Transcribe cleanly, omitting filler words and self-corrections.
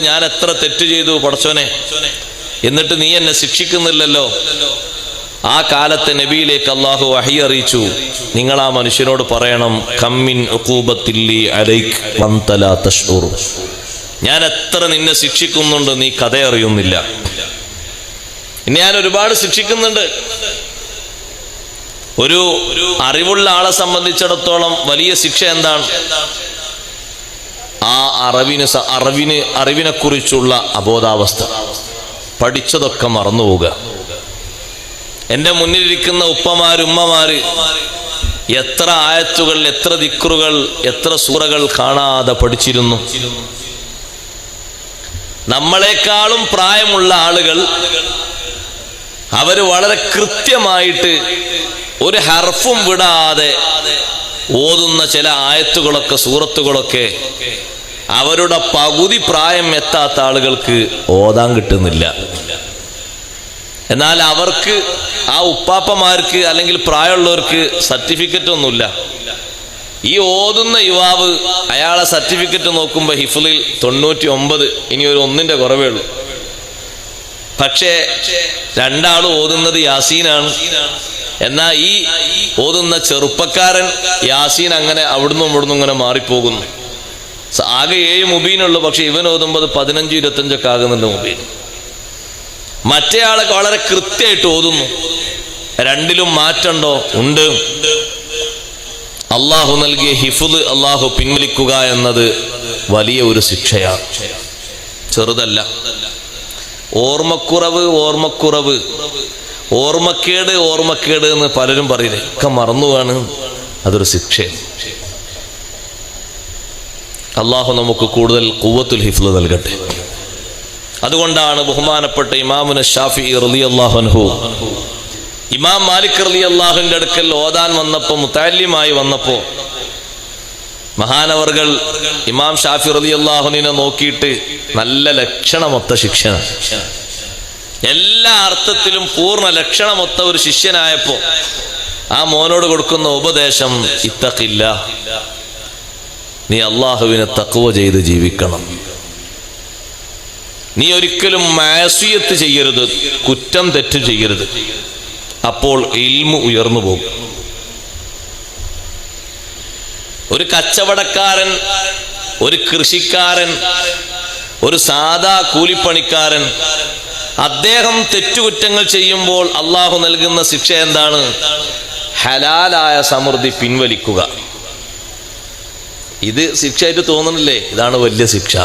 ഞാൻ എത്ര തെറ്റ് ചെയ്തു പടച്ചോനെ, എന്നിട്ട് നീ എന്നെ ശിക്ഷിക്കുന്നില്ലല്ലോ. ആ കാലത്തെ നബിയിലേക്ക് അള്ളാഹു വഹി അറിയിച്ചു, നിങ്ങൾ ആ മനുഷ്യനോട് പറയണം, കമ്മിൻ ഉഖൂബത്തില്ലി അലൈക് വൻത ലാ തശ്ഉർ, ഞാൻ എത്ര നിന്നെ ശിക്ഷിക്കുന്നുണ്ട്, നീ കഥ അറിയുന്നില്ല. ഇനി ഞാൻ ഒരുപാട് ശിക്ഷിക്കുന്നുണ്ട്. ഒരു അറിവുള്ള ആളെ സംബന്ധിച്ചിടത്തോളം വലിയ ശിക്ഷ എന്താണ്? ആ അറിവിനെ കുറിച്ചുള്ള അബോധാവസ്ഥ, പഠിച്ചതൊക്കെ മറന്നുപോവുക. എൻ്റെ മുന്നിലിരിക്കുന്ന ഉമ്മമാര് എത്ര ആയത്തുകൾ, എത്ര ദിക്റുകൾ, എത്ര സൂറകൾ കാണാതെ പഠിച്ചിരുന്നു. നമ്മളെക്കാളും പ്രായമുള്ള ആളുകൾ അവര് വളരെ കൃത്യമായിട്ട് ഒരു ഹർഫും വിടാതെ ഓതുന്ന ചില ആയത്തുകളൊക്കെ, സൂറത്തുകളൊക്കെ അവരുടെ പകുതി പ്രായം എത്താത്ത ആളുകൾക്ക് ഓതാൻ കിട്ടുന്നില്ല. എന്നാൽ അവർക്ക്, ആ ഉപ്പാപ്പമാർക്ക് അല്ലെങ്കിൽ പ്രായമുള്ളവർക്ക് സർട്ടിഫിക്കറ്റ് ഒന്നുമില്ല. ഈ ഓതുന്ന യുവാവ്, അയാളെ സർട്ടിഫിക്കറ്റ് നോക്കുമ്പോൾ ഹിഫ്ളിൽ 99, ഇനി ഒരു 1ന്റെ കുറവേ ഉള്ളൂ. പക്ഷേ രണ്ടാളും ഓതുന്നത് യാസീനാണ്. എന്നാൽ ഈ ഓതുന്ന ചെറുപ്പക്കാരൻ യാസീൻ അങ്ങനെ അവിടുന്ന് ഇവിടുന്ന് ഇങ്ങനെ മാറിപ്പോകുന്നു. ആകെ 7 മുബീനുള്ളൂ, പക്ഷെ ഇവൻ ഓതുമ്പോൾ 15, 25 ആകുന്നുണ്ട് മുബീൻ. മറ്റേ ആളൊക്കെ വളരെ കൃത്യമായിട്ട് ഓതുന്നു. രണ്ടിലും മാറ്റമുണ്ടോ? ഉണ്ട്. അള്ളാഹു നൽകിയ ഹിഫ്ള് അള്ളാഹു പിൻവലിക്കുക എന്നത് വലിയ ഒരു ശിക്ഷയാണ്, ചെറുതല്ല. ഓർമ്മക്കുറവ്, ഓർമ്മക്കേട് എന്ന് പലരും പറയില്ലേ, ഒക്കെ മറന്നുവാണ്, അതൊരു ശിക്ഷയാണ്. അള്ളാഹു നമുക്ക് കൂടുതൽ ഖുവ്വത്തുൽ ഹിഫ്ള് നൽകട്ടെ. അതുകൊണ്ടാണ് ബഹുമാനപ്പെട്ട ഇമാമുന ഷാഫിഈ റളിയല്ലാഹു അൻഹു ഇമാം മാലിക് റളിയല്ലാഹുവിന്റെ അടുക്കൽ ഓതാൻ വന്നപ്പോൾ, മുതഅല്ലിമായി വന്നപ്പോൾ, മഹാനവർകൾ ഇമാം ഷാഫി റളിയല്ലാഹുവിനെ നോക്കിയിട്ട് നല്ല ലക്ഷണമൊത്ത ശിക്ഷന, എല്ലാ അർത്ഥത്തിലും പൂർണ്ണ ലക്ഷണമൊത്ത ഒരു ശിഷ്യനായപ്പോ ആ മോനോട് കൊടുക്കുന്ന ഉപദേശം, ഇത്തഖില്ലാ, നീ അള്ളാഹുവിനെ തഖ്വ ചെയ്ത് ജീവിക്കണം. നീ ഒരിക്കലും മാസിയത്ത് ചെയ്യരുത്, കുറ്റം തെറ്റ് ചെയ്യരുത്. അപ്പോൾ ഇൽമു ഉയർന്നു പോകും. ഒരു കച്ചവടക്കാരൻ, ഒരു കൃഷിക്കാരൻ, ഒരു സാധാ കൂലിപ്പണിക്കാരൻ, അദ്ദേഹം തെറ്റുകുറ്റങ്ങൾ ചെയ്യുമ്പോൾ അള്ളാഹു നൽകുന്ന ശിക്ഷ എന്താണ്? ഹലാലായ സമൃദ്ധി പിൻവലിക്കുക. ഇത് ശിക്ഷയായിട്ട് തോന്നുന്നില്ലേ? ഇതാണ് വലിയ ശിക്ഷ.